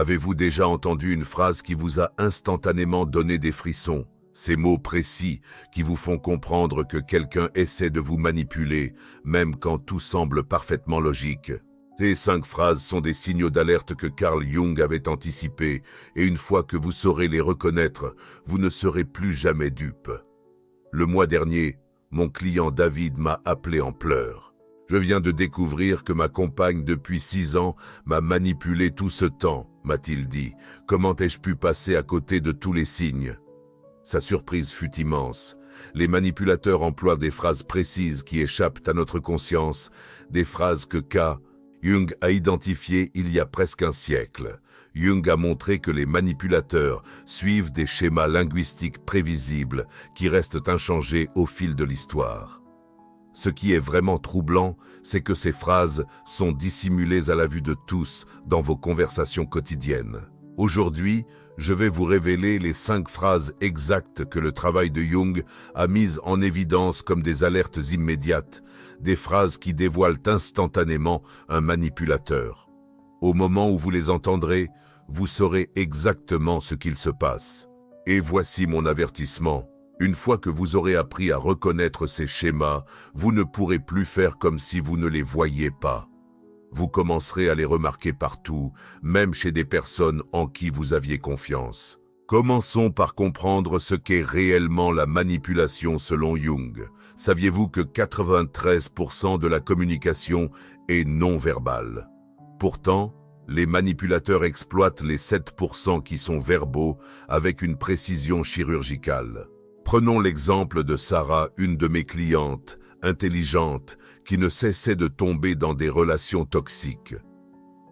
Avez-vous déjà entendu une phrase qui vous a instantanément donné des frissons? Ces mots précis qui vous font comprendre que quelqu'un essaie de vous manipuler, même quand tout semble parfaitement logique. Ces 5 phrases sont des signaux d'alerte que Carl Jung avait anticipés, et une fois que vous saurez les reconnaître, vous ne serez plus jamais dupe. Le mois dernier, mon client David m'a appelé en pleurs. Je viens de découvrir que ma compagne depuis 6 ans m'a manipulé tout ce temps, m'a-t-il dit. Comment ai-je pu passer à côté de tous les signes? Sa surprise fut immense. Les manipulateurs emploient des phrases précises qui échappent à notre conscience, des phrases que Jung a identifiées il y a presque un siècle. Jung a montré que les manipulateurs suivent des schémas linguistiques prévisibles qui restent inchangés au fil de l'histoire. Ce qui est vraiment troublant, c'est que ces phrases sont dissimulées à la vue de tous dans vos conversations quotidiennes. Aujourd'hui, je vais vous révéler les 5 phrases exactes que le travail de Jung a mises en évidence comme des alertes immédiates, des phrases qui dévoilent instantanément un manipulateur. Au moment où vous les entendrez, vous saurez exactement ce qu'il se passe. Et voici mon avertissement. Une fois que vous aurez appris à reconnaître ces schémas, vous ne pourrez plus faire comme si vous ne les voyiez pas. Vous commencerez à les remarquer partout, même chez des personnes en qui vous aviez confiance. Commençons par comprendre ce qu'est réellement la manipulation selon Jung. Saviez-vous que 93% de la communication est non-verbale? Pourtant, les manipulateurs exploitent les 7% qui sont verbaux avec une précision chirurgicale. Prenons l'exemple de Sarah, une de mes clientes, intelligente, qui ne cessait de tomber dans des relations toxiques.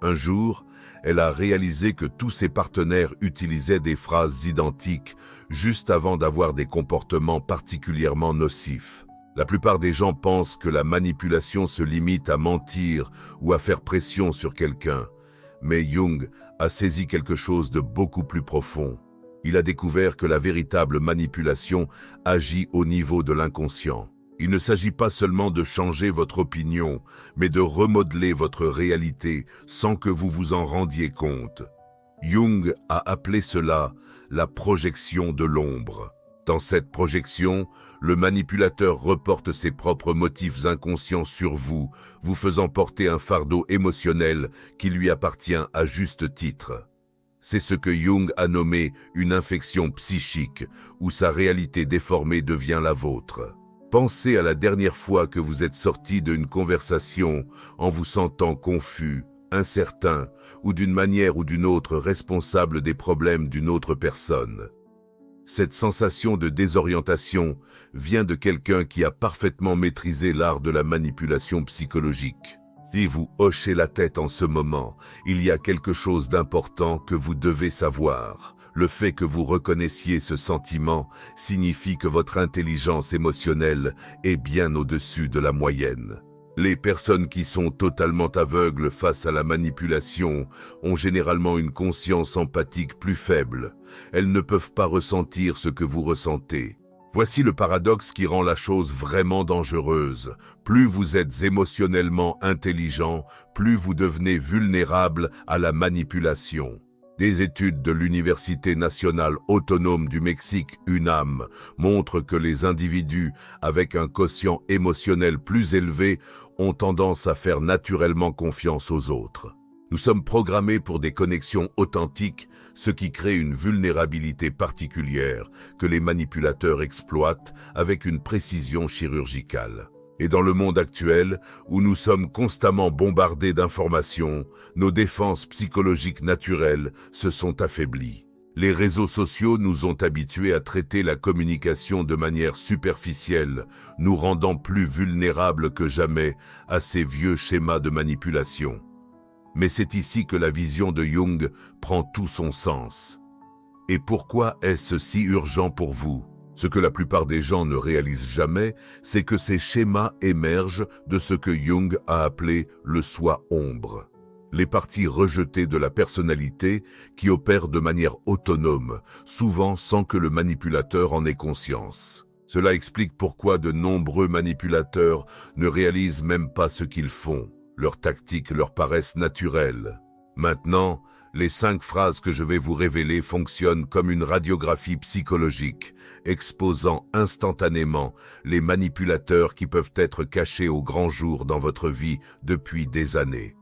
Un jour, elle a réalisé que tous ses partenaires utilisaient des phrases identiques juste avant d'avoir des comportements particulièrement nocifs. La plupart des gens pensent que la manipulation se limite à mentir ou à faire pression sur quelqu'un. Mais Jung a saisi quelque chose de beaucoup plus profond. Il a découvert que la véritable manipulation agit au niveau de l'inconscient. Il ne s'agit pas seulement de changer votre opinion, mais de remodeler votre réalité sans que vous vous en rendiez compte. Jung a appelé cela la projection de l'ombre. Dans cette projection, le manipulateur reporte ses propres motifs inconscients sur vous, vous faisant porter un fardeau émotionnel qui lui appartient à juste titre. C'est ce que Jung a nommé une infection psychique, où sa réalité déformée devient la vôtre. Pensez à la dernière fois que vous êtes sorti d'une conversation en vous sentant confus, incertain ou d'une manière ou d'une autre responsable des problèmes d'une autre personne. Cette sensation de désorientation vient de quelqu'un qui a parfaitement maîtrisé l'art de la manipulation psychologique. Si vous hochez la tête en ce moment, il y a quelque chose d'important que vous devez savoir. Le fait que vous reconnaissiez ce sentiment signifie que votre intelligence émotionnelle est bien au-dessus de la moyenne. Les personnes qui sont totalement aveugles face à la manipulation ont généralement une conscience empathique plus faible. Elles ne peuvent pas ressentir ce que vous ressentez. Voici le paradoxe qui rend la chose vraiment dangereuse. Plus vous êtes émotionnellement intelligent, plus vous devenez vulnérable à la manipulation. Des études de l'Université nationale autonome du Mexique, UNAM, montrent que les individus avec un quotient émotionnel plus élevé ont tendance à faire naturellement confiance aux autres. Nous sommes programmés pour des connexions authentiques, ce qui crée une vulnérabilité particulière que les manipulateurs exploitent avec une précision chirurgicale. Et dans le monde actuel, où nous sommes constamment bombardés d'informations, nos défenses psychologiques naturelles se sont affaiblies. Les réseaux sociaux nous ont habitués à traiter la communication de manière superficielle, nous rendant plus vulnérables que jamais à ces vieux schémas de manipulation. Mais c'est ici que la vision de Jung prend tout son sens. Et pourquoi est-ce si urgent pour vous ? Ce que la plupart des gens ne réalisent jamais, c'est que ces schémas émergent de ce que Jung a appelé le soi ombre. Les parties rejetées de la personnalité qui opèrent de manière autonome, souvent sans que le manipulateur en ait conscience. Cela explique pourquoi de nombreux manipulateurs ne réalisent même pas ce qu'ils font. Leurs tactiques leur paraissent naturelles. Maintenant, Les 5 phrases que je vais vous révéler fonctionnent comme une radiographie psychologique, exposant instantanément les manipulateurs qui peuvent être cachés au grand jour dans votre vie depuis des années.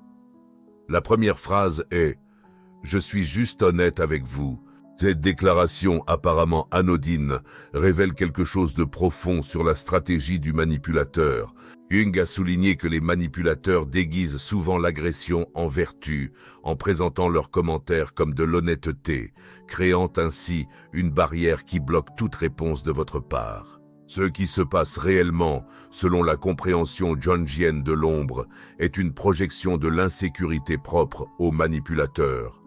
La première phrase est « Je suis juste honnête avec vous ». Cette déclaration apparemment anodine révèle quelque chose de profond sur la stratégie du manipulateur. Jung a souligné que les manipulateurs déguisent souvent l'agression en vertu, en présentant leurs commentaires comme de l'honnêteté, créant ainsi une barrière qui bloque toute réponse de votre part. Ce qui se passe réellement, selon la compréhension jungienne de l'ombre, est une projection de l'insécurité propre aux manipulateurs.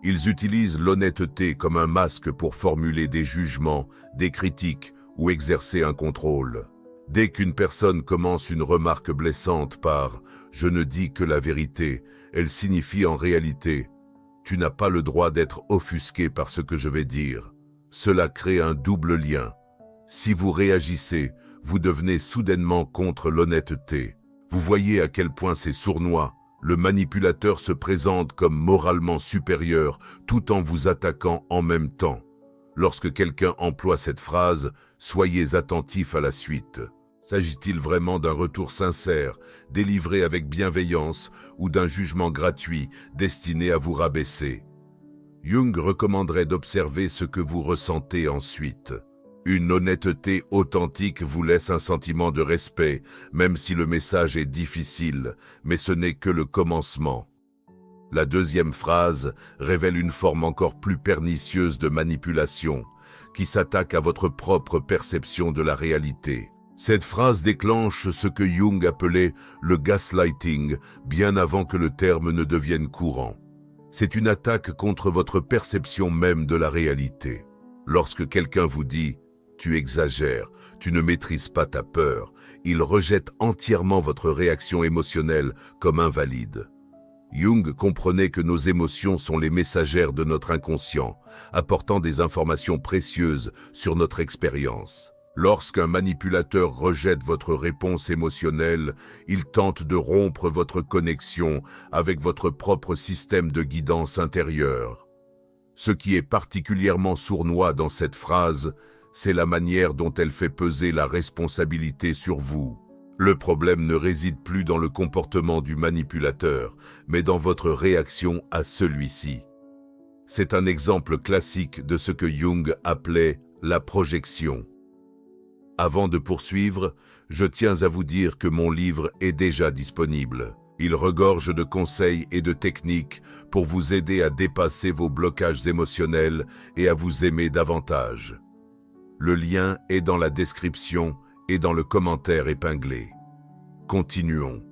Ils utilisent l'honnêteté comme un masque pour formuler des jugements, des critiques ou exercer un contrôle. Dès qu'une personne commence une remarque blessante par « je ne dis que la vérité », elle signifie en réalité « tu n'as pas le droit d'être offusqué par ce que je vais dire ». Cela crée un double lien. Si vous réagissez, vous devenez soudainement contre l'honnêteté. Vous voyez à quel point c'est sournois. Le manipulateur se présente comme moralement supérieur tout en vous attaquant en même temps. Lorsque quelqu'un emploie cette phrase, soyez attentif à la suite. S'agit-il vraiment d'un retour sincère, délivré avec bienveillance, ou d'un jugement gratuit, destiné à vous rabaisser? Jung recommanderait d'observer ce que vous ressentez ensuite. Une honnêteté authentique vous laisse un sentiment de respect, même si le message est difficile, mais ce n'est que le commencement. La deuxième phrase révèle une forme encore plus pernicieuse de manipulation, qui s'attaque à votre propre perception de la réalité. Cette phrase déclenche ce que Jung appelait le gaslighting, bien avant que le terme ne devienne courant. C'est une attaque contre votre perception même de la réalité. Lorsque quelqu'un vous dit « tu exagères, tu ne maîtrises pas ta peur », il rejette entièrement votre réaction émotionnelle comme invalide. Jung comprenait que nos émotions sont les messagères de notre inconscient, apportant des informations précieuses sur notre expérience. Lorsqu'un manipulateur rejette votre réponse émotionnelle, il tente de rompre votre connexion avec votre propre système de guidance intérieure. Ce qui est particulièrement sournois dans cette phrase, c'est la manière dont elle fait peser la responsabilité sur vous. Le problème ne réside plus dans le comportement du manipulateur, mais dans votre réaction à celui-ci. C'est un exemple classique de ce que Jung appelait la projection. Avant de poursuivre, je tiens à vous dire que mon livre est déjà disponible. Il regorge de conseils et de techniques pour vous aider à dépasser vos blocages émotionnels et à vous aimer davantage. Le lien est dans la description et dans le commentaire épinglé. Continuons.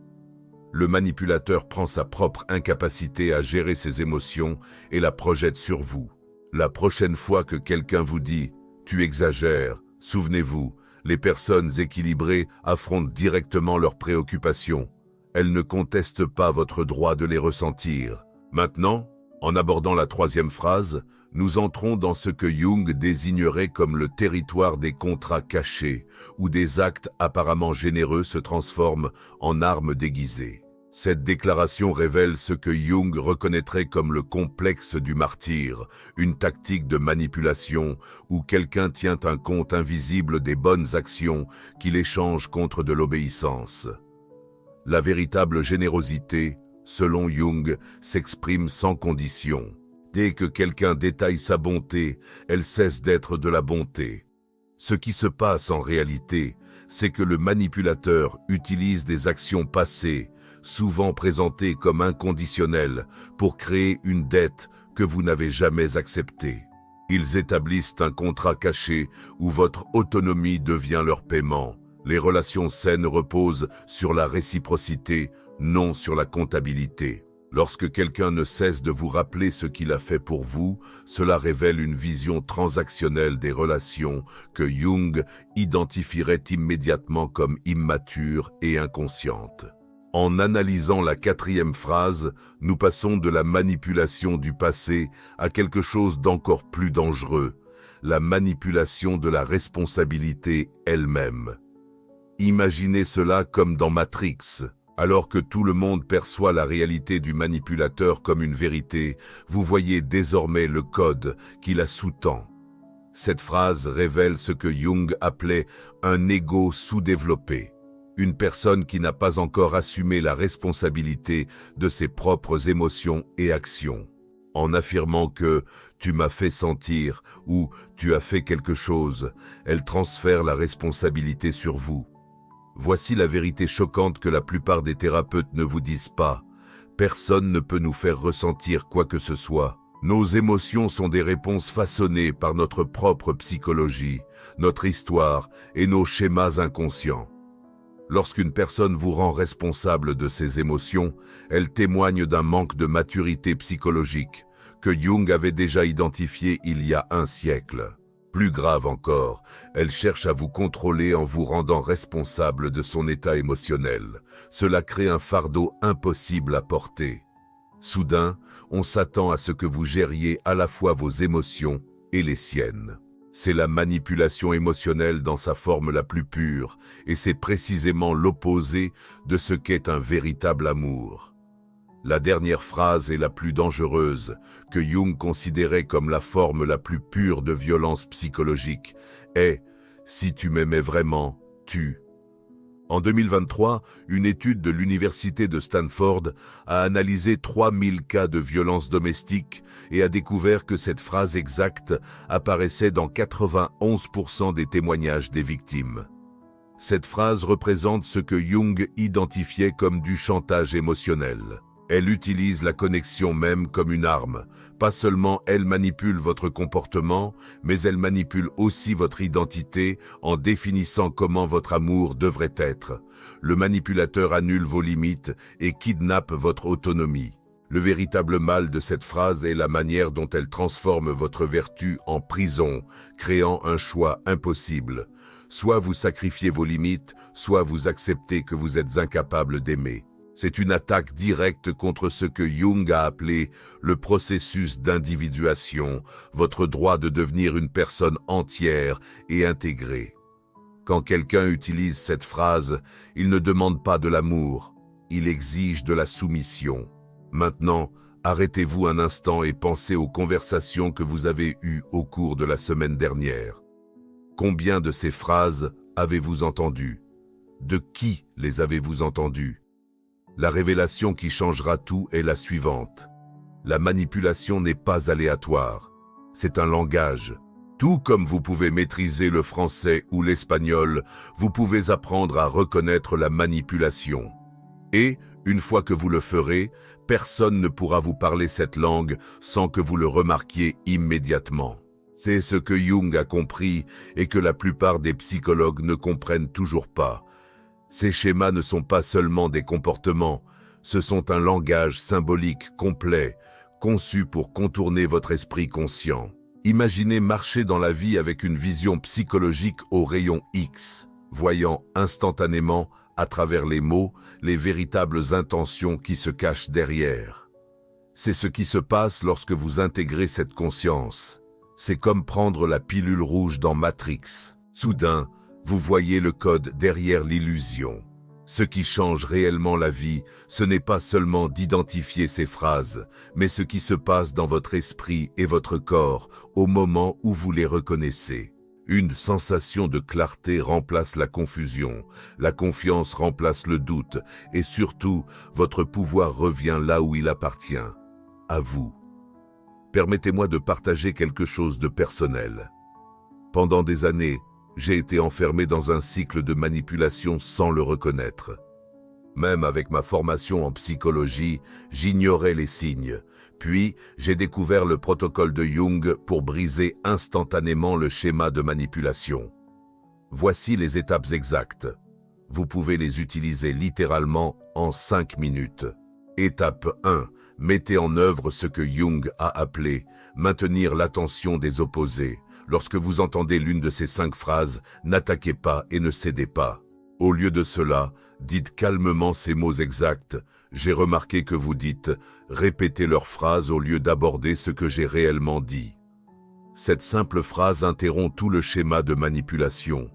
Le manipulateur prend sa propre incapacité à gérer ses émotions et la projette sur vous. La prochaine fois que quelqu'un vous dit « tu exagères », souvenez-vous, les personnes équilibrées affrontent directement leurs préoccupations. Elles ne contestent pas votre droit de les ressentir. Maintenant, en abordant la troisième phrase, nous entrons dans ce que Jung désignerait comme le territoire des contrats cachés, où des actes apparemment généreux se transforment en armes déguisées. Cette déclaration révèle ce que Jung reconnaîtrait comme le complexe du martyr, une tactique de manipulation où quelqu'un tient un compte invisible des bonnes actions qu'il échange contre de l'obéissance. La véritable générosité, selon Jung, s'exprime sans condition. Dès que quelqu'un détaille sa bonté, elle cesse d'être de la bonté. Ce qui se passe en réalité, c'est que le manipulateur utilise des actions passées, souvent présentées comme inconditionnelles, pour créer une dette que vous n'avez jamais acceptée. Ils établissent un contrat caché où votre autonomie devient leur paiement. Les relations saines reposent sur la réciprocité, non sur la comptabilité. Lorsque quelqu'un ne cesse de vous rappeler ce qu'il a fait pour vous, cela révèle une vision transactionnelle des relations que Jung identifierait immédiatement comme immature et inconsciente. En analysant la quatrième phrase, nous passons de la manipulation du passé à quelque chose d'encore plus dangereux, la manipulation de la responsabilité elle-même. Imaginez cela comme dans Matrix. Alors que tout le monde perçoit la réalité du manipulateur comme une vérité, vous voyez désormais le code qui la sous-tend. Cette phrase révèle ce que Jung appelait un ego sous-développé, une personne qui n'a pas encore assumé la responsabilité de ses propres émotions et actions. En affirmant que « tu m'as fait sentir » ou « tu as fait quelque chose », elle transfère la responsabilité sur vous. Voici la vérité choquante que la plupart des thérapeutes ne vous disent pas. Personne ne peut nous faire ressentir quoi que ce soit. Nos émotions sont des réponses façonnées par notre propre psychologie, notre histoire et nos schémas inconscients. Lorsqu'une personne vous rend responsable de ses émotions, elle témoigne d'un manque de maturité psychologique que Jung avait déjà identifié il y a un siècle. Plus grave encore, elle cherche à vous contrôler en vous rendant responsable de son état émotionnel. Cela crée un fardeau impossible à porter. Soudain, on s'attend à ce que vous gériez à la fois vos émotions et les siennes. C'est la manipulation émotionnelle dans sa forme la plus pure, et c'est précisément l'opposé de ce qu'est un véritable amour. La dernière phrase est la plus dangereuse, que Jung considérait comme la forme la plus pure de violence psychologique, est « si tu m'aimais vraiment, tu ». En 2023, une étude de l'université de Stanford a analysé 3000 cas de violence domestique et a découvert que cette phrase exacte apparaissait dans 91% des témoignages des victimes. Cette phrase représente ce que Jung identifiait comme du chantage émotionnel. Elle utilise la connexion même comme une arme. Pas seulement elle manipule votre comportement, mais elle manipule aussi votre identité en définissant comment votre amour devrait être. Le manipulateur annule vos limites et kidnappe votre autonomie. Le véritable mal de cette phrase est la manière dont elle transforme votre vertu en prison, créant un choix impossible. Soit vous sacrifiez vos limites, soit vous acceptez que vous êtes incapable d'aimer. C'est une attaque directe contre ce que Jung a appelé le processus d'individuation, votre droit de devenir une personne entière et intégrée. Quand quelqu'un utilise cette phrase, il ne demande pas de l'amour, il exige de la soumission. Maintenant, arrêtez-vous un instant et pensez aux conversations que vous avez eues au cours de la semaine dernière. Combien de ces phrases avez-vous entendues? De qui les avez-vous entendues? La révélation qui changera tout est la suivante. La manipulation n'est pas aléatoire. C'est un langage. Tout comme vous pouvez maîtriser le français ou l'espagnol, vous pouvez apprendre à reconnaître la manipulation. Et, une fois que vous le ferez, personne ne pourra vous parler cette langue sans que vous le remarquiez immédiatement. C'est ce que Jung a compris et que la plupart des psychologues ne comprennent toujours pas. Ces schémas ne sont pas seulement des comportements, ce sont un langage symbolique complet, conçu pour contourner votre esprit conscient. Imaginez marcher dans la vie avec une vision psychologique au rayon X, voyant instantanément, à travers les mots, les véritables intentions qui se cachent derrière. C'est ce qui se passe lorsque vous intégrez cette conscience. C'est comme prendre la pilule rouge dans Matrix. Soudain, vous voyez le code derrière l'illusion. Ce qui change réellement la vie, ce n'est pas seulement d'identifier ces phrases, mais ce qui se passe dans votre esprit et votre corps au moment où vous les reconnaissez. Une sensation de clarté remplace la confusion, la confiance remplace le doute, et surtout, votre pouvoir revient là où il appartient, à vous. Permettez-moi de partager quelque chose de personnel. Pendant des années, j'ai été enfermé dans un cycle de manipulation sans le reconnaître. Même avec ma formation en psychologie, j'ignorais les signes. Puis, j'ai découvert le protocole de Jung pour briser instantanément le schéma de manipulation. Voici les étapes exactes. Vous pouvez les utiliser littéralement en 5 minutes. Étape 1. Mettez en œuvre ce que Jung a appelé « maintenir l'attention des opposés ». Lorsque vous entendez l'une de ces 5 phrases, n'attaquez pas et ne cédez pas. Au lieu de cela, dites calmement ces mots exacts. J'ai remarqué que vous dites « répétez leur phrase au lieu d'aborder ce que j'ai réellement dit ». Cette simple phrase interrompt tout le schéma de manipulation.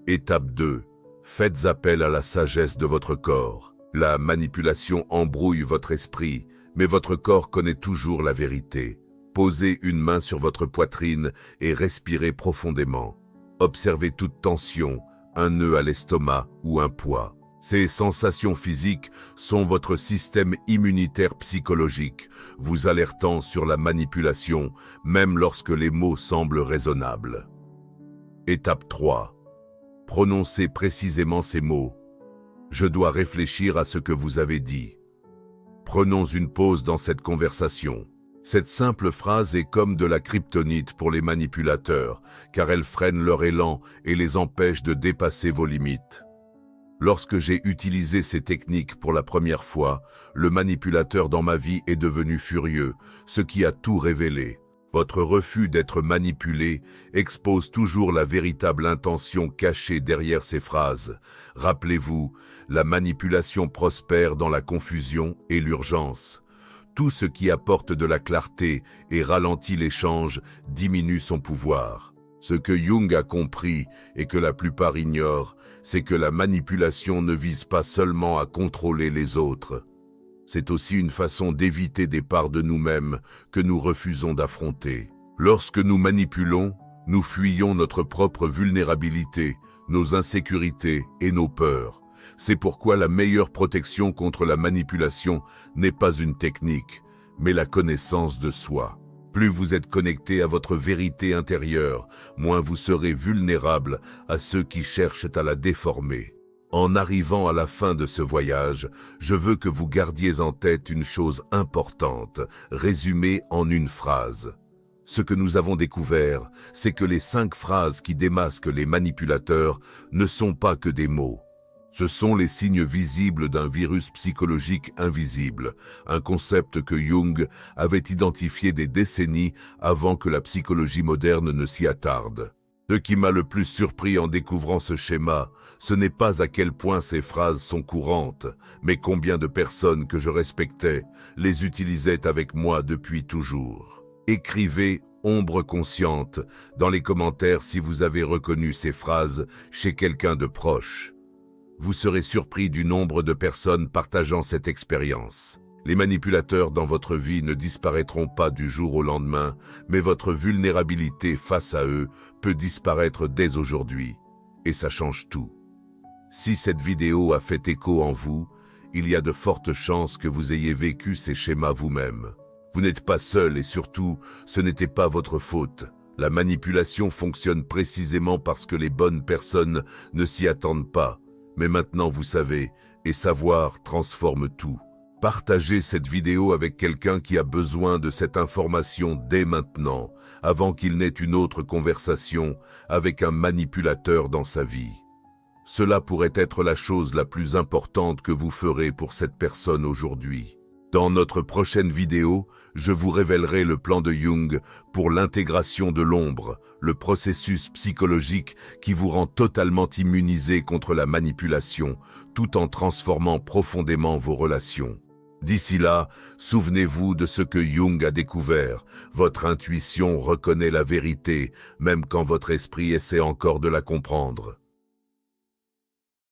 Étape 2. Faites appel à la sagesse de votre corps. La manipulation embrouille votre esprit, mais votre corps connaît toujours la vérité. Posez une main sur votre poitrine et respirez profondément. Observez toute tension, un nœud à l'estomac ou un poids. Ces sensations physiques sont votre système immunitaire psychologique, vous alertant sur la manipulation, même lorsque les mots semblent raisonnables. Étape 3. Prononcez précisément ces mots. Je dois réfléchir à ce que vous avez dit. Prenons une pause dans cette conversation. Cette simple phrase est comme de la kryptonite pour les manipulateurs, car elle freine leur élan et les empêche de dépasser vos limites. Lorsque j'ai utilisé ces techniques pour la première fois, le manipulateur dans ma vie est devenu furieux, ce qui a tout révélé. Votre refus d'être manipulé expose toujours la véritable intention cachée derrière ces phrases. Rappelez-vous, la manipulation prospère dans la confusion et l'urgence. Tout ce qui apporte de la clarté et ralentit l'échange diminue son pouvoir. Ce que Jung a compris et que la plupart ignorent, c'est que la manipulation ne vise pas seulement à contrôler les autres. C'est aussi une façon d'éviter des parts de nous-mêmes que nous refusons d'affronter. Lorsque nous manipulons, nous fuyons notre propre vulnérabilité, nos insécurités et nos peurs. C'est pourquoi la meilleure protection contre la manipulation n'est pas une technique, mais la connaissance de soi. Plus vous êtes connecté à votre vérité intérieure, moins vous serez vulnérable à ceux qui cherchent à la déformer. En arrivant à la fin de ce voyage, je veux que vous gardiez en tête une chose importante, résumée en une phrase. Ce que nous avons découvert, c'est que les 5 phrases qui démasquent les manipulateurs ne sont pas que des mots. Ce sont les signes visibles d'un virus psychologique invisible, un concept que Jung avait identifié des décennies avant que la psychologie moderne ne s'y attarde. Ce qui m'a le plus surpris en découvrant ce schéma, ce n'est pas à quel point ces phrases sont courantes, mais combien de personnes que je respectais les utilisaient avec moi depuis toujours. Écrivez « ombre consciente » dans les commentaires si vous avez reconnu ces phrases chez quelqu'un de proche. Vous serez surpris du nombre de personnes partageant cette expérience. Les manipulateurs dans votre vie ne disparaîtront pas du jour au lendemain, mais votre vulnérabilité face à eux peut disparaître dès aujourd'hui. Et ça change tout. Si cette vidéo a fait écho en vous, il y a de fortes chances que vous ayez vécu ces schémas vous-même. Vous n'êtes pas seul et surtout, ce n'était pas votre faute. La manipulation fonctionne précisément parce que les bonnes personnes ne s'y attendent pas. Mais maintenant vous savez, et savoir transforme tout. Partagez cette vidéo avec quelqu'un qui a besoin de cette information dès maintenant, avant qu'il n'ait une autre conversation avec un manipulateur dans sa vie. Cela pourrait être la chose la plus importante que vous ferez pour cette personne aujourd'hui. Dans notre prochaine vidéo, je vous révélerai le plan de Jung pour l'intégration de l'ombre, le processus psychologique qui vous rend totalement immunisé contre la manipulation, tout en transformant profondément vos relations. D'ici là, souvenez-vous de ce que Jung a découvert. Votre intuition reconnaît la vérité, même quand votre esprit essaie encore de la comprendre.